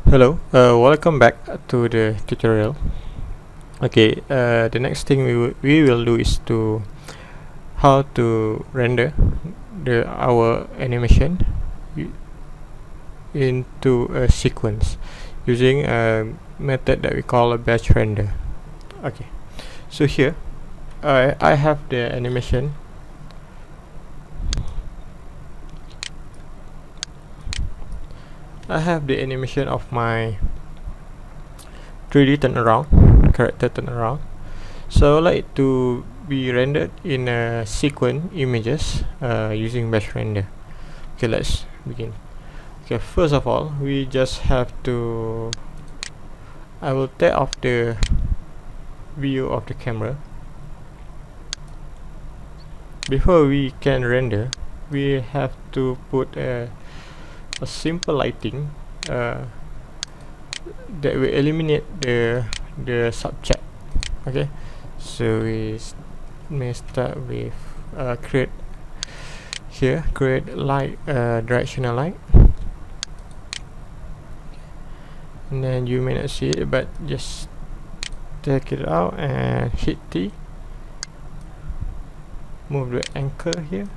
Hello, welcome back to the tutorial. Okay, the next thing we will do is to how to render our animation into a sequence using a method that we call a batch render. Okay, so here I have the animation. I have the animation of my 3D turnaround, character turnaround. So I would like to be rendered in a sequence images using batch render. Okay, let's begin. Okay, first of all, we just have to. I will take off the view of the camera. Before we can render, we have to put a simple lighting that will eliminate the subject. Okay, so we may start with create light, directional light, and then you may not see it, but just take it out and hit T. Move the anchor here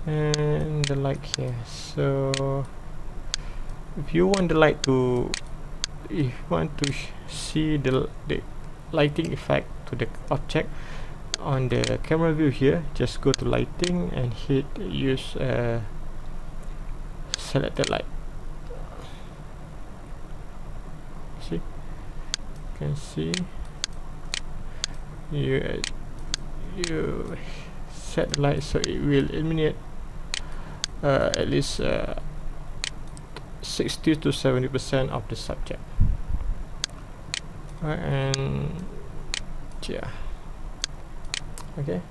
and the light here. So if you want the light to, if you want to see the lighting effect to the object on the camera view here, just go to lighting and hit use selected light. See, you can see you set the light so it will illuminate at least 60 to 70% of the subject. And yeah, okay,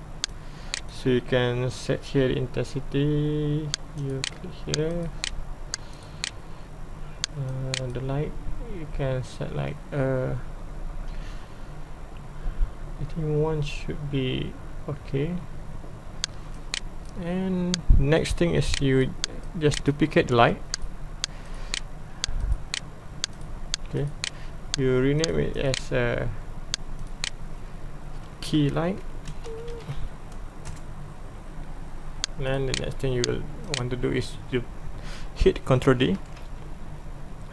so you can set here the intensity. You click here, the light you can set like I think one should be okay. And next thing is you just duplicate the light. Okay, you rename it as a key light, and the next thing you will want to do is you hit Ctrl D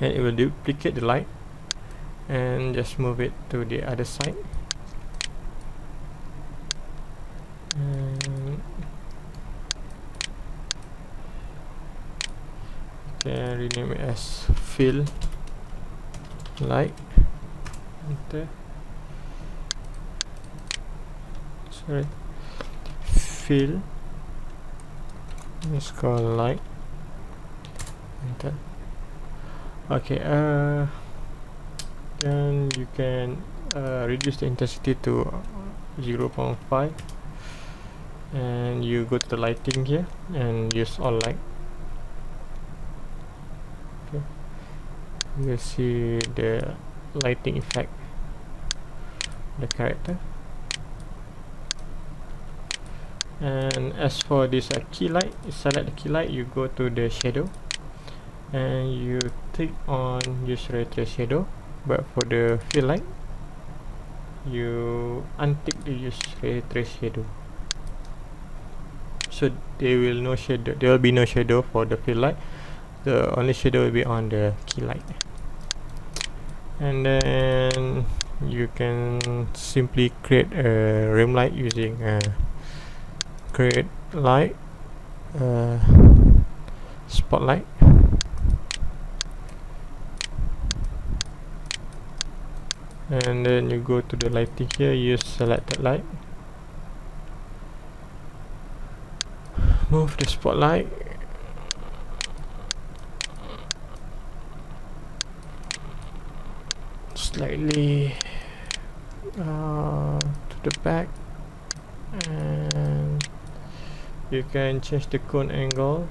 and it will duplicate the light and just move it to the other side. And you can rename it as fill light. Enter. Sorry, fill. It's called light. Enter. Okay. Then you can reduce the intensity to 0.5, and you go to the lighting here and use all light. Okay, you see the lighting effect, the character. And as for this key light, you select the key light, you go to the shadow and you click on use ray trace shadow, but for the fill light you untick the use ray trace shadow, so there will be no shadow for the fill light. The only shadow will be on the key light. And then you can simply create a rim light using create light, spotlight, and then you go to the lighting here, use selected light, move the spotlight slightly to the back, and you can change the cone angle,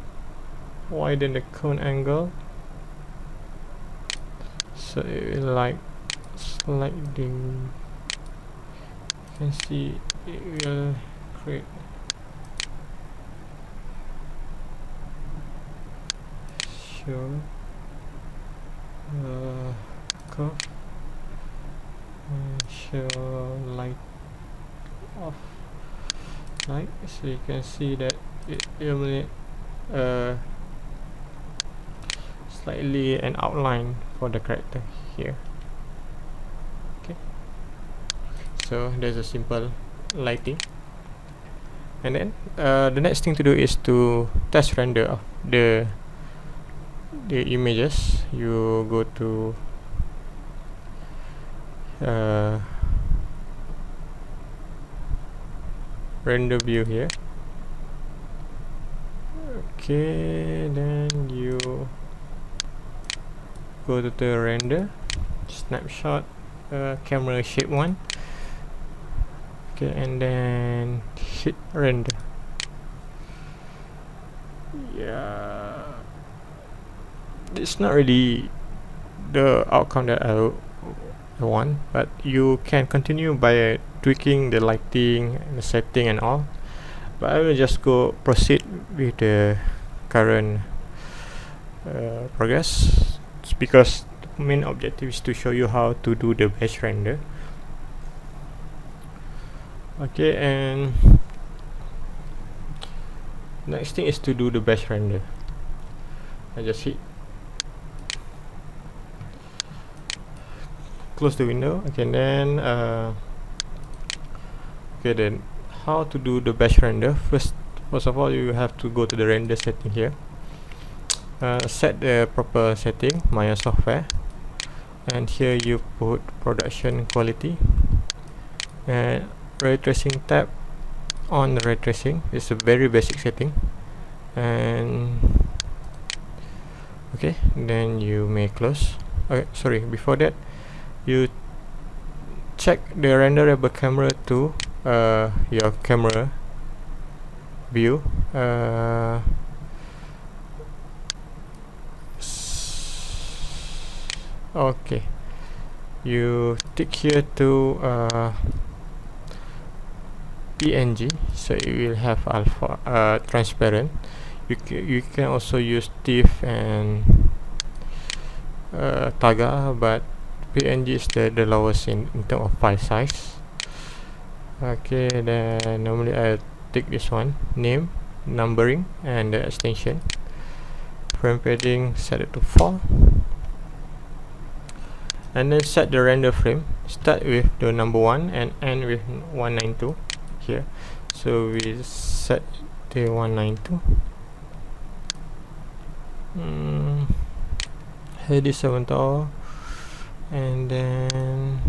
widen the cone angle so it will like slightly, you can see it will create sure curve and show light off light, so you can see that it illuminate slightly an outline for the character here. Okay, so there's a simple lighting. And then the next thing to do is to test render of the images. You go to render view here. Okay, then you go to the render snapshot, camera shape 1. Okay, and then hit render. Yeah, it's not really the outcome that I want, but you can continue by tweaking the lighting and the setting and all. But I will just go proceed with the current progress. It's because the main objective is to show you how to do the batch render. Okay, and next thing is to do the batch render. I just hit close the window. Okay, then how to do the batch render? First of all, you have to go to the render setting here. Set the proper setting, Maya software, and here you put production quality and ray tracing tab on. The ray tracing is a very basic setting, and okay, then you may close. Okay, sorry, before that you check the renderable camera to your camera view. Okay, you tick here to PNG, so it will have alpha transparent. You can also use TIFF and Taga, but PNG is the lowest in terms of file size. Okay, then normally I take this one, name, numbering, and the extension. Frame padding, set it to 4, and then set the render frame. Start with the number 1 and end with 192 here. So we set the 192. Head is 7 tall, and then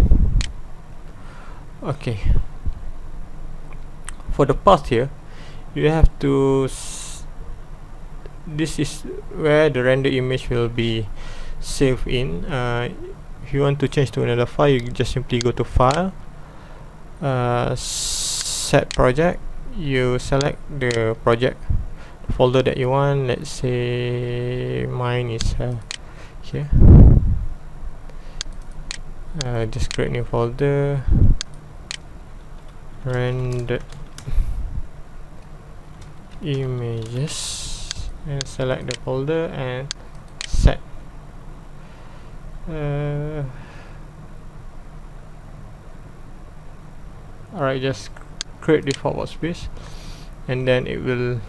okay, for the path here you have to this is where the render image will be saved in. If you want to change to another file, you just simply go to file, set project, you select the project folder that you want. Let's say mine is here. Just create new folder, render images, and select the folder and set. Alright, just create default workspace, and then it will,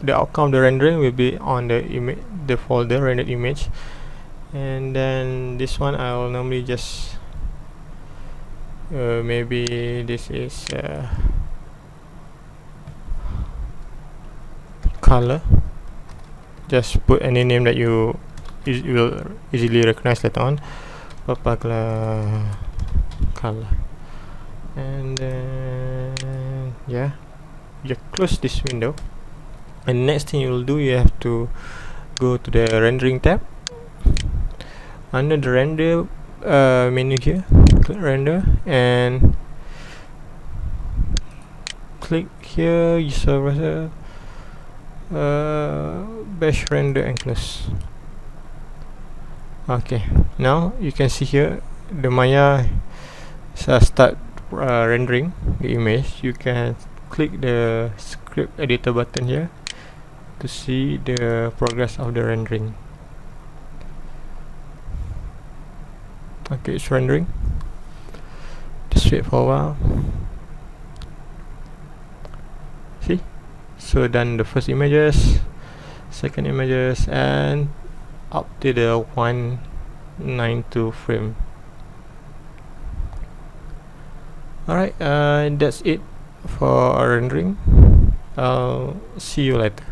the outcome of the rendering will be on the folder rendered image. And then this one I will normally just maybe this is color. Just put any name that you will easily recognize later on. Papagla color, and then yeah, you close this window. And next thing you will do, you have to go to the rendering tab. Under the render menu here, click render and click here, you serve batch render and close. Okay, now you can see here the Maya start rendering the image. You can click the script editor button here to see the progress of the rendering. Okay, it's rendering. Just wait for a while. See, so done the first images, second images, and up to the 192 frame. Alright, that's it for rendering. I'll see you later.